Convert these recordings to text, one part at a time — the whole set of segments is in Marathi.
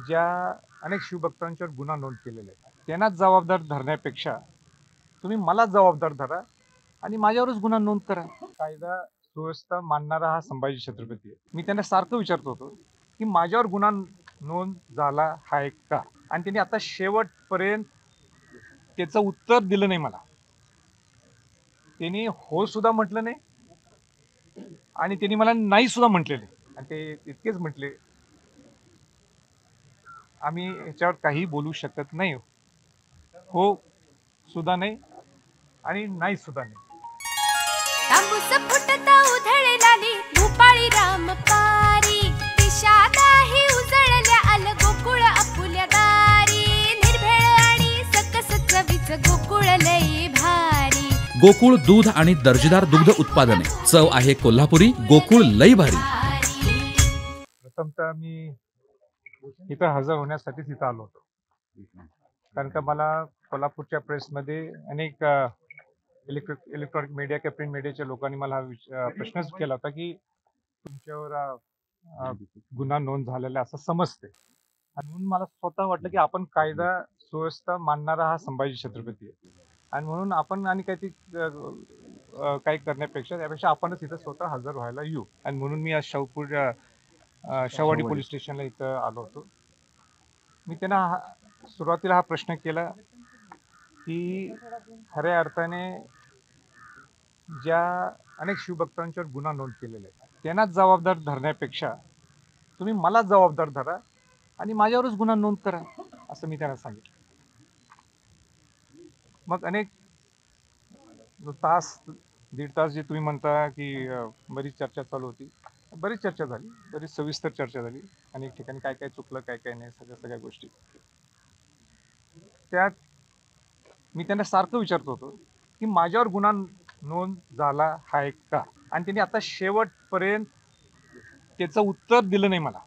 ज्या अनेक शिवभक्तांच्यावर गुन्हा नोंद केलेले आहेत त्यांनाच जबाबदार धरण्यापेक्षा तुम्ही मला जबाबदार धरा आणि माझ्यावरच गुन्हा नोंद करा. कायदा सुव्यवस्था मानणारा हा संभाजी छत्रपती आहे. मी त्यांना सारखं विचारत होतो की माझ्यावर गुन्हा नोंद झाला आहे का, आणि त्यांनी आता शेवटपर्यंत त्याचं उत्तर दिलं नाही मला. त्यांनी हो सुद्धा म्हटलं नाही आणि त्यांनी मला नाही सुद्धा म्हटलेले, आणि ते इतकेच म्हटले, आम्ही याच्यावर काही बोलू शकत नाही. हो सुद्धा नाही आणि नाही सुद्धा नाही. तांबूस फुटता उधळलाली भूपाळी रामपारी, दिशादाही उजळल्या आल गोकुळ आपुल्या दारी, निर्भेळ आणि सकस चवीच गोकुळ लई भारी. गोकुळ दूध आणि दर्जेदार दुग्ध उत्पादने, चव आहे कोल्हापुरी, गोकुळ लई भारी. प्रथमतः मी इथं हजर होण्यासाठीच इथं आलो होतो, कारण का मला कोल्हापूरच्या प्रेसमध्ये अनेक इलेक्ट्रॉनिक मीडिया किंवा प्रिंट मीडियाच्या लोकांनी मला प्रश्नच केला होता की तुमच्यावर गुन्हा नोंद झालेला असं समजते, आणि म्हणून मला स्वतः वाटलं की आपण कायदा सुव्यवस्था मानणारा हा संभाजी छत्रपती आहे, आणि म्हणून आपण आणि काही करण्यापेक्षा त्यापेक्षा आपणच इथं स्वतः हजर व्हायला येऊ. आणि म्हणून मी आज शाहूवाडी पोलीस स्टेशनला इथं आलो होतो. मी त्यांना सुरुवातीला हा प्रश्न केला की खऱ्या अर्थाने ज्या अनेक शिवभक्तांच्यावर गुन्हा नोंद केलेले आहेत त्यांनाच जबाबदार धरण्यापेक्षा तुम्ही मला जबाबदार धरा आणि माझ्यावरच गुन्हा नोंद करा, असं मी त्यांना सांगितलं. मग अनेक तास, दीड तास जे तुम्ही म्हणता की बरीच चर्चा चालू होती, बरीच चर्चा झाली, बरीच सविस्तर चर्चा झाली. अनेक ठिकाणी काय काय चुकलं, काय काय नाही, सगळ्या गोष्टी. त्यात मी त्यांना सारखं विचारत होतो की माझ्यावर गुन्हा नोंद झाला आहे का, आणि त्यांनी आता शेवटपर्यंत त्याचं उत्तर दिलं नाही मला.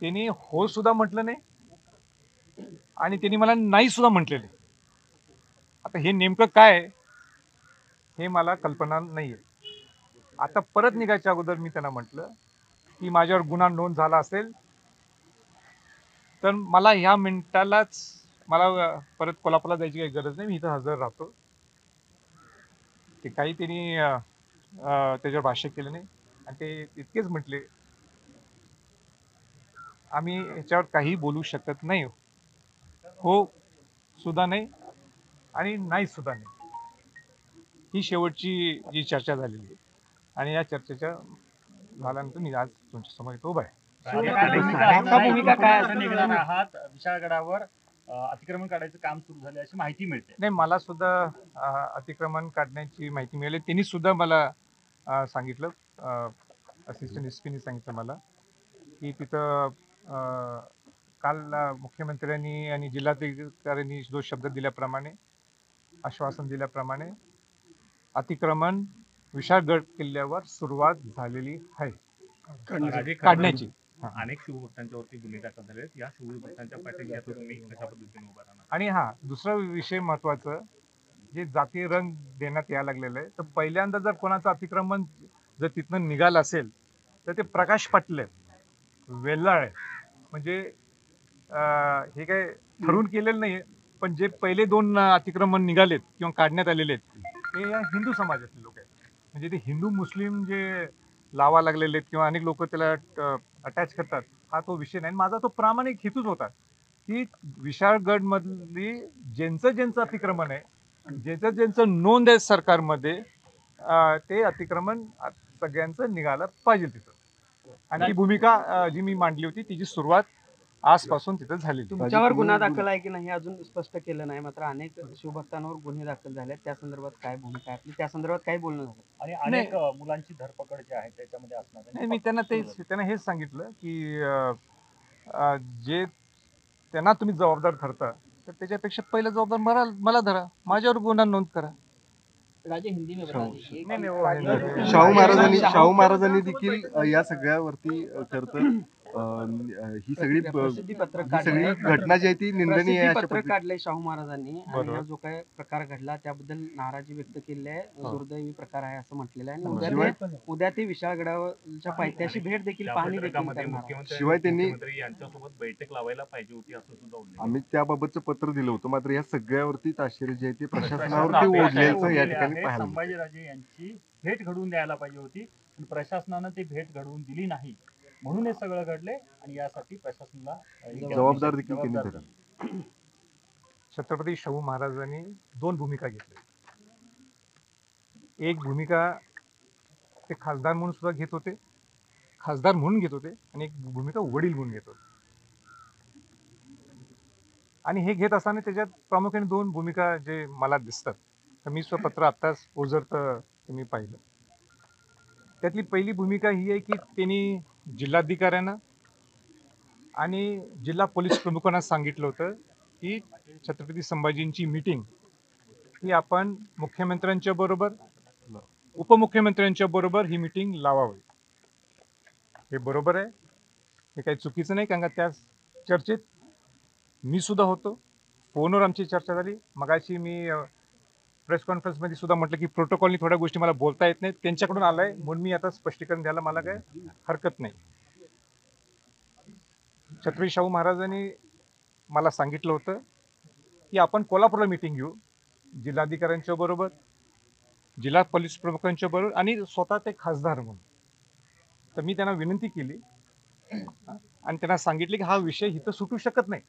त्यांनी हो सुद्धा म्हटलं नाही आणि त्यांनी मला नाही सुद्धा म्हटलेले. आता हे नेमकं काय हे मला कल्पना नाहीये. आता परत निघायच्या अगोदर मी त्यांना म्हटलं की माझ्यावर गुन्हा नोंद झाला असेल तर मला ह्या मिनिटालाच मला परत कोल्हापूरला जायची काही गरज नाही, मी इथं हजर राहतो. ते काही त्यांनी त्याच्यावर भाष्य केलं नाही, आणि ते इतकेच म्हटले, आम्ही याच्यावर काही बोलू शकत नाही. हो सुद्धा नाही आणि नाही सुद्धा नाही. ही शेवटची जी चर्चा झालेली आहे, आणि या चर्चेच्या झाल्यानंतर मी आज तुमच्या समोर इथं उभा आहे. भूमिका काय निघणार आहात? विशाळगडावर अतिक्रमण काढायचं काम सुरू झाले अशी माहिती मिळते. नाही, मला सुद्धा अतिक्रमण काढण्याची माहिती मिळाली. त्यांनी सुद्धा मला सांगितलं, असिस्टंट एसपीनी सांगितलं मला की तिथं काल मुख्यमंत्र्यांनी आणि जिल्हाधिकाऱ्यांनी जो शब्द दिल्याप्रमाणे, आश्वासन दिल्याप्रमाणे अतिक्रमण विशाळगड किल्ल्यावर सुरुवात झालेली आहे काढण्याची. अनेक शिवभक्तांच्यावरती गुन्हे दाखल झाले, या शिवभक्तांच्या पाठीशी तुम्ही कशा पद्धतीने उभा राहणार? आणि दुसरा विषय महत्वाचं, जे जातीय रंग देण्यात यायला लागलेलं आहे, तर पहिल्यांदा जर कोणाचं अतिक्रमण जर तिथनं निघालं असेल तर ते प्रकाश पाटील आहेत, वेल्लाळ आहे. म्हणजे हे काय ठरवून केलेलं नाही, पण जे पहिले 2 अतिक्रमण निघालेत किंवा काढण्यात आलेले आहेत ते या हिंदू समाजातले लोक आहेत. म्हणजे ते हिंदू मुस्लिम जे लावा लागलेले आहेत किंवा अनेक लोक त्याला अटॅच करतात, हा तो विषय नाही. माझा तो प्रामाणिक हेतूच होता की विशाळगड मधली ज्यांचं अतिक्रमण आहे, ज्यांचं नोंद आहे सरकारमध्ये, ते अतिक्रमण सगळ्यांचं निघालं पाहिजे तिथं. आणि ती भूमिका जी मी मांडली होती तिची सुरुवात आजपासून तिथं झालेली. तुमच्यावर गुन्हा दाखल आहे की नाही अजून स्पष्ट केलं नाही, मात्र अनेक शिवभक्तांवर गुन्हे दाखल झाले, त्या संदर्भात काय भूमिका आहे आपली, त्या संदर्भात काय बोलणं झालं? आणि अनेक मुलांची धरपकड जी आहे त्याच्यामध्ये असणार नाही, मी त्यांना हेच सांगितलं की जे त्यांना तुम्ही जबाबदार ठरता तर त्याच्यापेक्षा पहिलं जबाबदार मला धरा, माझ्यावर गुन्हा नोंद करा. राजे हिंदी में शाहू महाराजांनी देखील या सगळ्यावरती खरं तर ही सगळी प्रसिद्धी पत्रक ही सगळी काढलंय. घटना जी आहे ती निंदनीय आहे अशा पत्रक पद्धतीने. काढलंय शाहू महाराजांनी आणि बरोबर. हा जो काय प्रकार घडला त्याबद्दल नाराजी व्यक्त केली आहे. दुर्दैवी प्रकार आहे असं म्हटलेलं आहे आणि उद्या ते विशाळगडाच्या पायथ्याशी भेट देखील या पाहणी देखील पत्रकामध्ये करणार आहे. मुख्यमंत्री शिवाय आणि त्यांनी- मुख्यमंत्री यांच्यासोबत बैठक लावायला पाहिजे होती असं सुद्धा उल्लेख आम्ही त्याबाबतचं पत्र दिलं होतं, मात्र या सगळ्यावरती ताशेरे जे आहे ते प्रशासनावरती प्रशासनावर ओढल्याचं या ओढलेले ठिकाणी आहे. पाहायला मिळतं. संभाजीराजे यांची भेट घडवून द्यायला पाहिजे होती पण प्रशासनानं ती भेट घडवून दिली नाही म्हणून हे सगळं घडले आणि यासाठी प्रशासनाला जबाबदार देखील त्यांनी जबाबदार धरली. छत्रपती शाहू महाराजांनी 2 भूमिका घेतल्या. एक भूमिका ते खासदार म्हणून सुद्धा घेत होते, खासदार म्हणून घेत होते, आणि एक भूमिका वडील म्हणून घेत होते. आणि हे घेत असताना त्याच्यात प्रामुख्याने 2 भूमिका जे मला दिसतात, तर मी स्वपत्र आत्ताच ओझरतं मी पाहिलं. त्यातली पहिली भूमिका ही आहे की त्यांनी जिल्हाधिकाऱ्यांना आणि जिल्हा पोलीस प्रमुखांना सांगितलं होतं की छत्रपती संभाजींची मीटिंग ही आपण मुख्यमंत्र्यांच्या बरोबर, उपमुख्यमंत्र्यांच्या बरोबर ही मीटिंग लावावी. हे बरोबर आहे, हे काही चुकीचं नाही, कारण का त्या चर्चेत मी सुद्धा होतो. फोनवर आमची चर्चा झाली. मगाशी मी प्रेस कॉन्फरन्समध्ये सुद्धा म्हटलं की प्रोटोकॉलनी थोड्या गोष्टी मला बोलता येत नाहीत, त्यांच्याकडून आलाय म्हणून मी आता स्पष्टीकरण द्यायला मला काय हरकत नाही. छत्रपती शाहू महाराजांनी मला सांगितलं होतं की आपण कोल्हापूरला मीटिंग घेऊ, जिल्हाधिकाऱ्यांच्या बरोबर, जिल्हा पोलीस प्रमुखांच्या बरोबर आणि स्वतः ते खासदार म्हणून. तर मी त्यांना विनंती केली आणि त्यांना सांगितले की हा विषय इथं सुटू शकत नाही,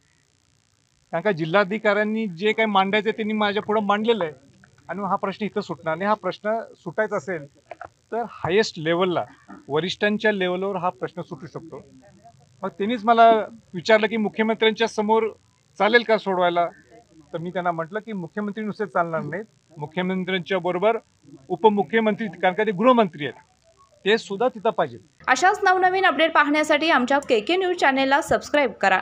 कारण का जिल्हाधिकाऱ्यांनी जे काही मांडायचं त्यांनी माझ्या पुढे मांडलेलं आहे आणि हा प्रश्न इथं सुटणार नाही. हा प्रश्न सुटायचा असेल तर हायेस्ट लेवलला, वरिष्ठांच्या लेवलवर हा प्रश्न सुटू शकतो. मग त्यांनीच मला विचारलं की मुख्यमंत्र्यांच्या समोर चालेल का सोडवायला, तर मी त्यांना म्हटलं की मुख्यमंत्री नुसते चालणार नाहीत, मुख्यमंत्र्यांच्या बरोबर उपमुख्यमंत्री, कारण का ते गृहमंत्री आहेत, ते सुद्धा तिथं पाहिजे. अशाच नवनवीन अपडेट पाहण्यासाठी आमच्या KK न्यूज चॅनेलला सबस्क्राईब करा.